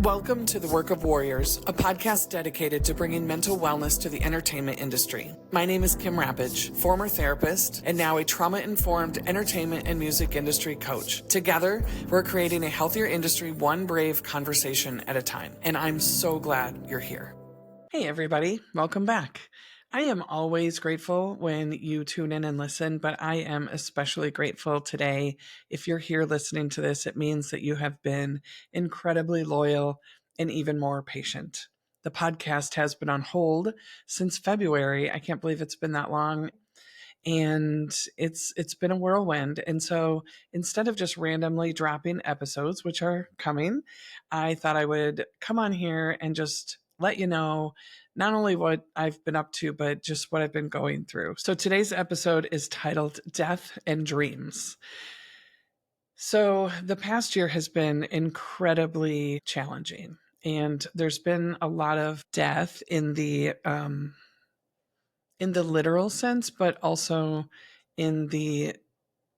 Welcome to The Work of Warriors, a podcast dedicated to bringing mental wellness to the entertainment industry. My name is Kim Rapach, former therapist and now a trauma-informed entertainment and music industry coach. Together, we're creating a healthier industry one brave conversation at a time. And I'm so glad you're here. Hey everybody, welcome back. I am always grateful when you tune in and listen, but I am especially grateful today. If you're here listening to this, it means that you have been incredibly loyal and even more patient. The podcast has been on hold since February. I can't believe it's been that long. And it's been a whirlwind. And so instead of just randomly dropping episodes, which are coming, I thought I would come on here and just let you know not only what I've been up to, but just what I've been going through. So today's episode is titled Death and Dreams. So the past year has been incredibly challenging, and there's been a lot of death in the literal sense, but also in the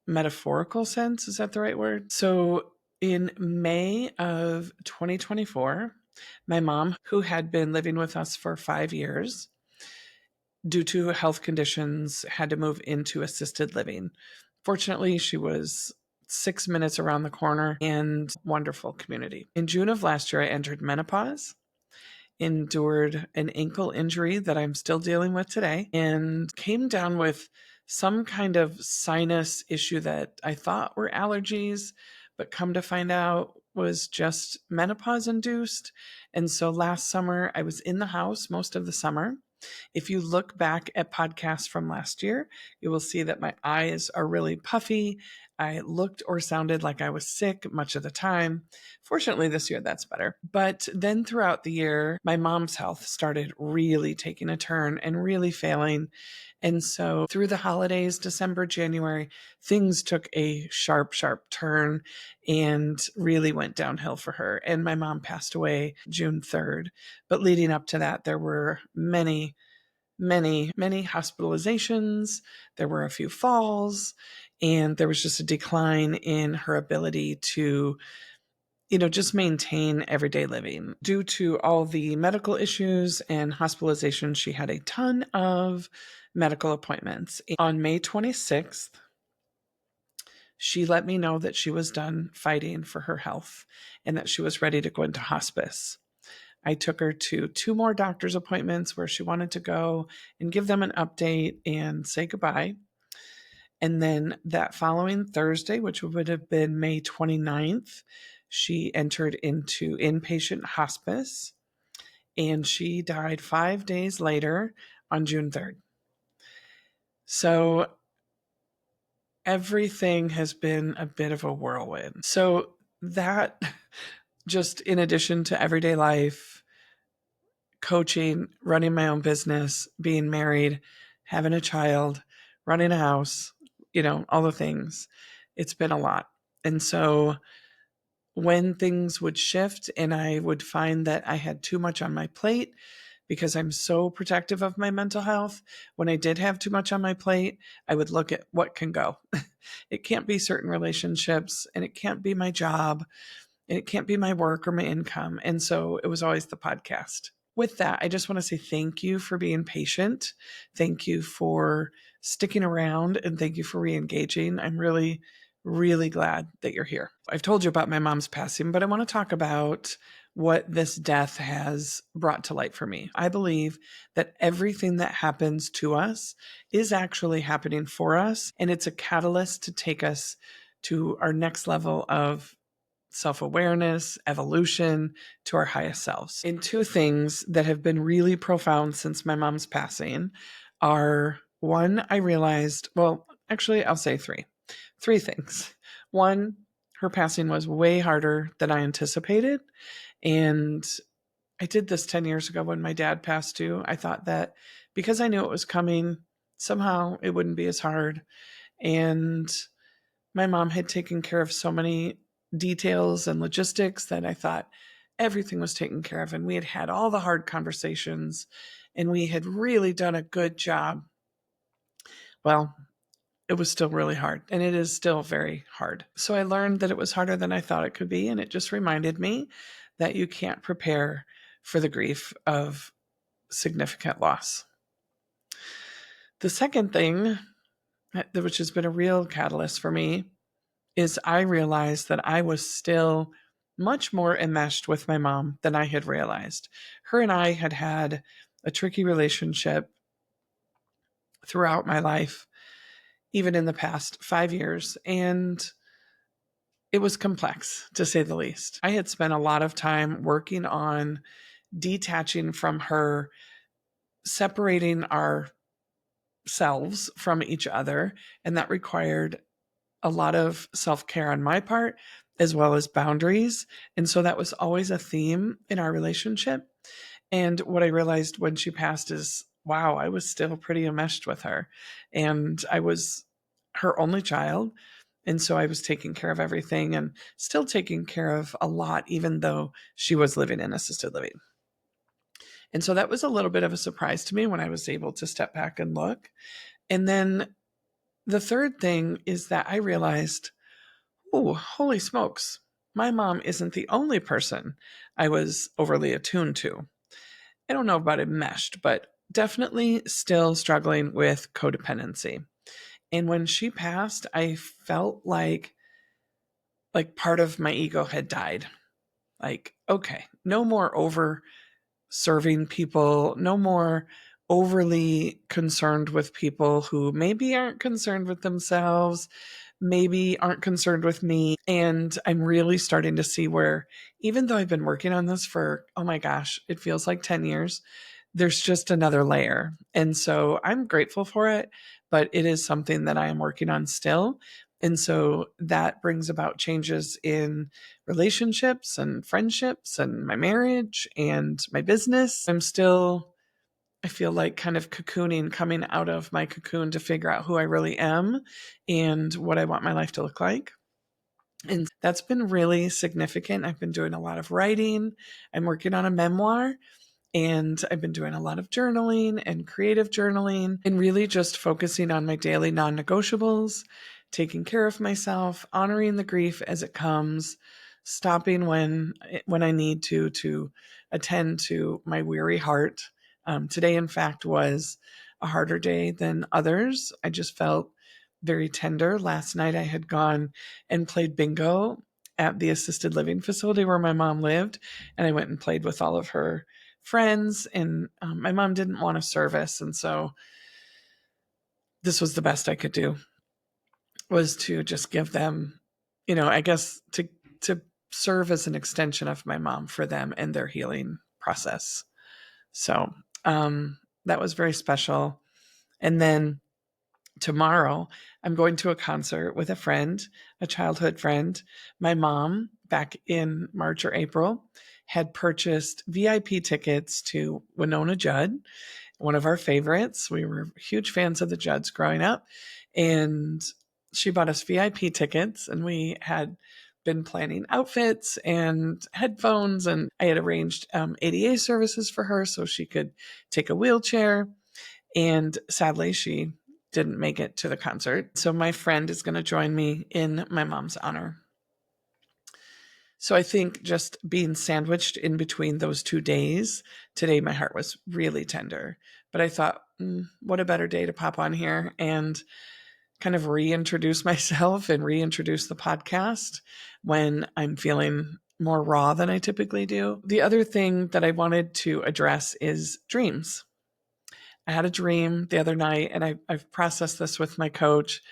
metaphorical sense. Is that the right word? So in May of 2024, my mom, who had been living with us for 5 years, due to health conditions, had to move into assisted living. Fortunately, she was 6 minutes around the corner and wonderful community. In June of last year, I entered menopause, endured an ankle injury that I'm still dealing with today, and came down with some kind of sinus issue that I thought were allergies, but come to find out was just menopause induced. And so last summer, I was in the house most of the summer. If you look back at podcasts from last year, you will see that my eyes are really puffy. I looked or sounded like I was sick much of the time. Fortunately, this year that's better. But then throughout the year, my mom's health started really taking a turn and really failing. And so through the holidays, December, January, things took a sharp, sharp turn and really went downhill for her. And my mom passed away June 3rd. But leading up to that, there were many hospitalizations. There were a few falls, and there was just a decline in her ability to, just maintain everyday living. Due to all the medical issues and hospitalizations, she had a ton of medical appointments. On May 26th, she let me know that she was done fighting for her health and that she was ready to go into hospice. I took her to 2 more doctor's appointments where she wanted to go and give them an update and say goodbye. And then that following Thursday, which would have been May 29th, she entered into inpatient hospice, and she died 5 days later on June 3rd. So everything has been a bit of a whirlwind. So that, just in addition to everyday life, coaching, running my own business, being married, having a child, running a house, all the things. It's been a lot. And so when things would shift and I would find that I had too much on my plate, because I'm so protective of my mental health, when I did have too much on my plate, I would look at what can go. It can't be certain relationships, and it can't be my job, and it can't be my work or my income. And so it was always the podcast. With that, I just want to say thank you for being patient. Thank you for sticking around, and thank you for re-engaging. I'm really, really glad that you're here. I've told you about my mom's passing, but I want to talk about what this death has brought to light for me. I believe that everything that happens to us is actually happening for us, and it's a catalyst to take us to our next level of self-awareness, evolution, to our highest selves. And 2 things that have been really profound since my mom's passing are, one, I realized, well, actually, I'll say 3. 3 things. One, her passing was way harder than I anticipated. And I did this 10 years ago when my dad passed too. I thought that because I knew it was coming, somehow it wouldn't be as hard. And my mom had taken care of so many details and logistics that I thought everything was taken care of. And we had had all the hard conversations, and we had really done a good job. Well, it was still really hard, and it is still very hard. So I learned that it was harder than I thought it could be. And it just reminded me that you can't prepare for the grief of significant loss. The second thing, which has been a real catalyst for me, is I realized that I was still much more enmeshed with my mom than I had realized. Her and I had had a tricky relationship throughout my life, even in the past 5 years, and it was complex, to say the least. I had spent a lot of time working on detaching from her, separating ourselves from each other, and that required a lot of self-care on my part as well as boundaries. And so that was always a theme in our relationship. And what I realized when she passed is, wow, I was still pretty enmeshed with her. And I was her only child. And so I was taking care of everything and still taking care of a lot, even though she was living in assisted living. And so that was a little bit of a surprise to me when I was able to step back and look. And then the third thing is that I realized, oh, holy smokes, my mom isn't the only person I was overly attuned to. I don't know about enmeshed, but definitely still struggling with codependency. And when she passed, I felt like part of my ego had died. Like, okay, no more over serving people, no more overly concerned with people who maybe aren't concerned with themselves, maybe aren't concerned with me. And I'm really starting to see where, even though I've been working on this for, oh my gosh, it feels like 10 years, there's just another layer. And so I'm grateful for it, but it is something that I am working on still. And so that brings about changes in relationships and friendships and my marriage and my business. I feel like kind of cocooning, coming out of my cocoon to figure out who I really am and what I want my life to look like. And that's been really significant. I've been doing a lot of writing. I'm working on a memoir. And I've been doing a lot of journaling and creative journaling and really just focusing on my daily non negotiables, taking care of myself, honoring the grief as it comes, stopping when I need to attend to my weary heart. Today, in fact, was a harder day than others. I just felt very tender. Last night, I had gone and played bingo at the assisted living facility where my mom lived, and I went and played with all of her friends, and my mom didn't want a service, and so this was the best I could do, was to just give them, I guess to serve as an extension of my mom for them and their healing process. So that was very special. And then tomorrow I'm going to a concert with a friend, a childhood friend. My mom, back in March or April, had purchased VIP tickets to Winona Judd, one of our favorites. We were huge fans of the Judds growing up. And she bought us VIP tickets, and we had been planning outfits and headphones. And I had arranged ADA services for her so she could take a wheelchair. And sadly, she didn't make it to the concert. So my friend is going to join me in my mom's honor. So I think just being sandwiched in between those 2 days, today my heart was really tender. But I thought, what a better day to pop on here and kind of reintroduce myself and reintroduce the podcast when I'm feeling more raw than I typically do. The other thing that I wanted to address is dreams. I had a dream the other night, and I've processed this with my coach.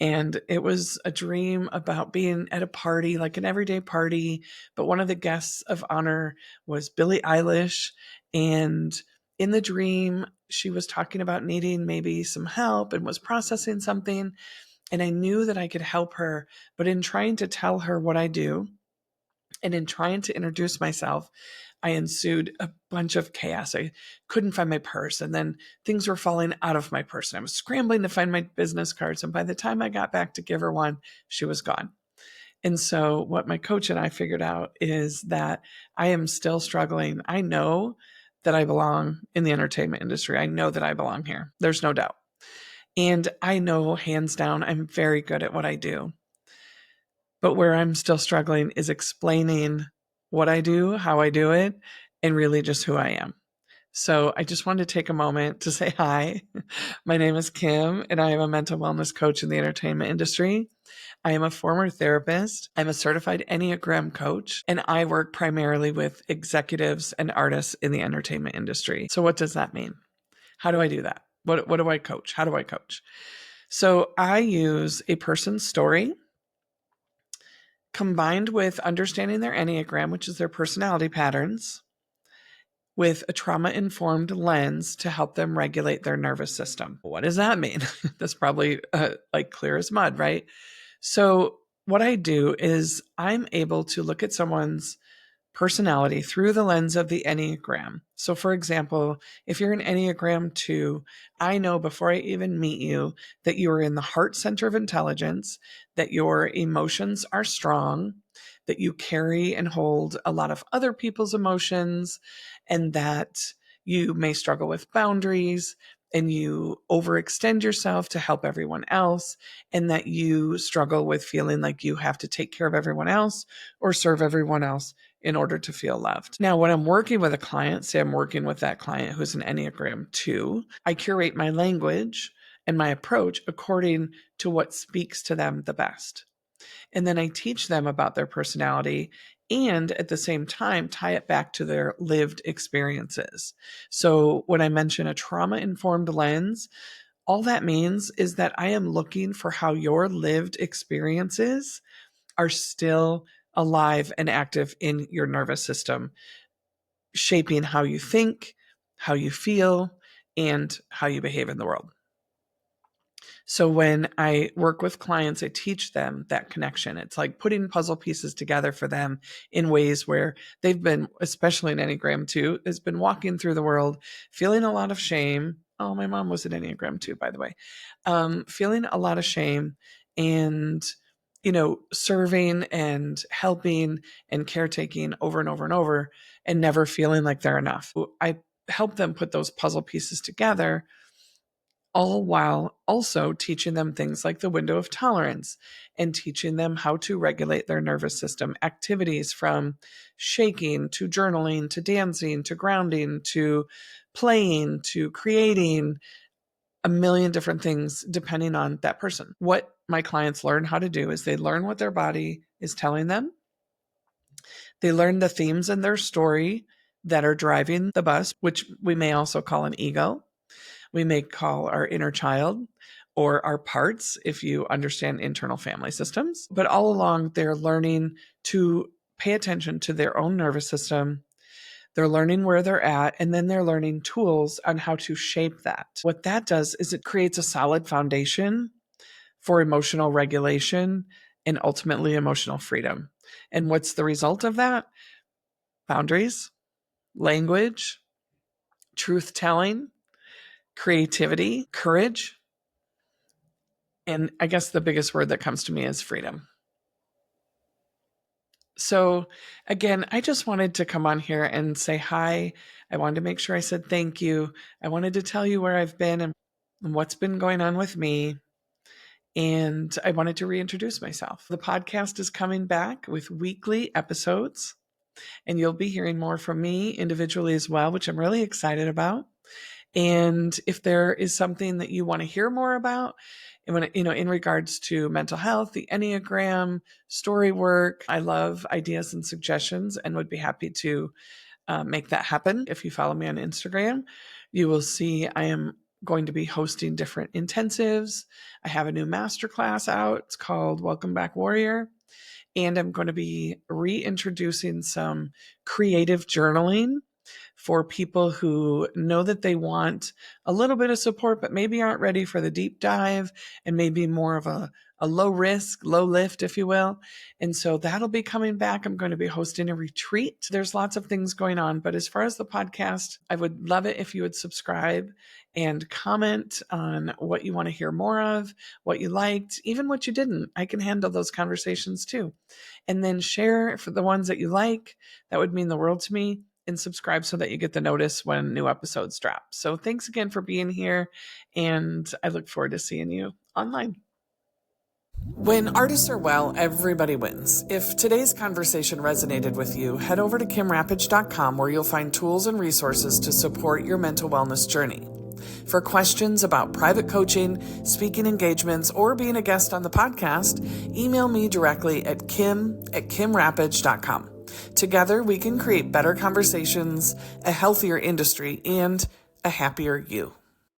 And it was a dream about being at a party, like an everyday party. But one of the guests of honor was Billie Eilish. And in the dream, she was talking about needing maybe some help and was processing something. And I knew that I could help her. But in trying to tell her what I do and in trying to introduce myself, I ensued a bunch of chaos. I couldn't find my purse, and then things were falling out of my purse. And I was scrambling to find my business cards. And by the time I got back to give her one, she was gone. And so, what my coach and I figured out is that I am still struggling. I know that I belong in the entertainment industry. I know that I belong here. There's no doubt. And I know, hands down, I'm very good at what I do. But where I'm still struggling is explaining what I do, how I do it, and really just who I am. So I just wanted to take a moment to say hi. My name is Kim, and I am a mental wellness coach in the entertainment industry. I am a former therapist. I'm a certified Enneagram coach, and I work primarily with executives and artists in the entertainment industry. So what does that mean? How do I do that? What do I coach? How do I coach? So I use a person's story combined with understanding their Enneagram, which is their personality patterns, with a trauma-informed lens to help them regulate their nervous system. What does that mean? That's probably like clear as mud, right? So what I do is I'm able to look at someone's personality through the lens of the Enneagram. So, for example, if you're an Enneagram 2, I know before I even meet you that you are in the heart center of intelligence, that your emotions are strong, that you carry and hold a lot of other people's emotions, and that you may struggle with boundaries and you overextend yourself to help everyone else, and that you struggle with feeling like you have to take care of everyone else or serve everyone else in order to feel loved. Now, when I'm working with a client, say I'm working with that client who's an Enneagram 2, I curate my language and my approach according to what speaks to them the best. And then I teach them about their personality and at the same time tie it back to their lived experiences. So when I mention a trauma informed lens, all that means is that I am looking for how your lived experiences are still alive and active in your nervous system, shaping how you think, how you feel, and how you behave in the world. So when I work with clients, I teach them that connection. It's like putting puzzle pieces together for them in ways where they've been, especially in Enneagram 2, has been walking through the world feeling a lot of shame. Oh, my mom was an Enneagram 2, by the way. Feeling a lot of shame and, serving and helping and caretaking over and over and over and never feeling like they're enough. I help them put those puzzle pieces together, all while also teaching them things like the window of tolerance and teaching them how to regulate their nervous system activities, from shaking to journaling to dancing to grounding to playing to creating, a million different things depending on that person. What my clients learn how to do is they learn what their body is telling them. They learn the themes in their story that are driving the bus, which we may also call an ego. We may call our inner child or our parts if you understand internal family systems. But all along, they're learning to pay attention to their own nervous system. They're learning where they're at, and then they're learning tools on how to shape that. What that does is it creates a solid foundation for emotional regulation and ultimately emotional freedom. And what's the result of that? Boundaries, language, truth telling, creativity, courage. And I guess the biggest word that comes to me is freedom. So, again, I just wanted to come on here and say hi. I wanted to make sure I said thank you. I wanted to tell you where I've been and what's been going on with me. And I wanted to reintroduce myself. The podcast is coming back with weekly episodes, and you'll be hearing more from me individually as well, which I'm really excited about. And if there is something that you want to hear more about, and when, in regards to mental health, the Enneagram, story work, I love ideas and suggestions and would be happy to make that happen. If you follow me on Instagram, you will see I am going to be hosting different intensives. I have a new masterclass out. It's called Welcome Back Warrior. And I'm going to be reintroducing some creative journaling for people who know that they want a little bit of support, but maybe aren't ready for the deep dive and maybe more of a low risk, low lift, if you will. And so that'll be coming back. I'm going to be hosting a retreat. There's lots of things going on. But as far as the podcast, I would love it if you would subscribe and comment on what you want to hear more of, what you liked, even what you didn't. I can handle those conversations too. And then share for the ones that you like. That would mean the world to me. And subscribe so that you get the notice when new episodes drop. So thanks again for being here. And I look forward to seeing you online. When artists are well, everybody wins. If today's conversation resonated with you, head over to kimrapach.com where you'll find tools and resources to support your mental wellness journey. For questions about private coaching, speaking engagements, or being a guest on the podcast, email me directly at kim@kimrapach.com. Together, we can create better conversations, a healthier industry, and a happier you.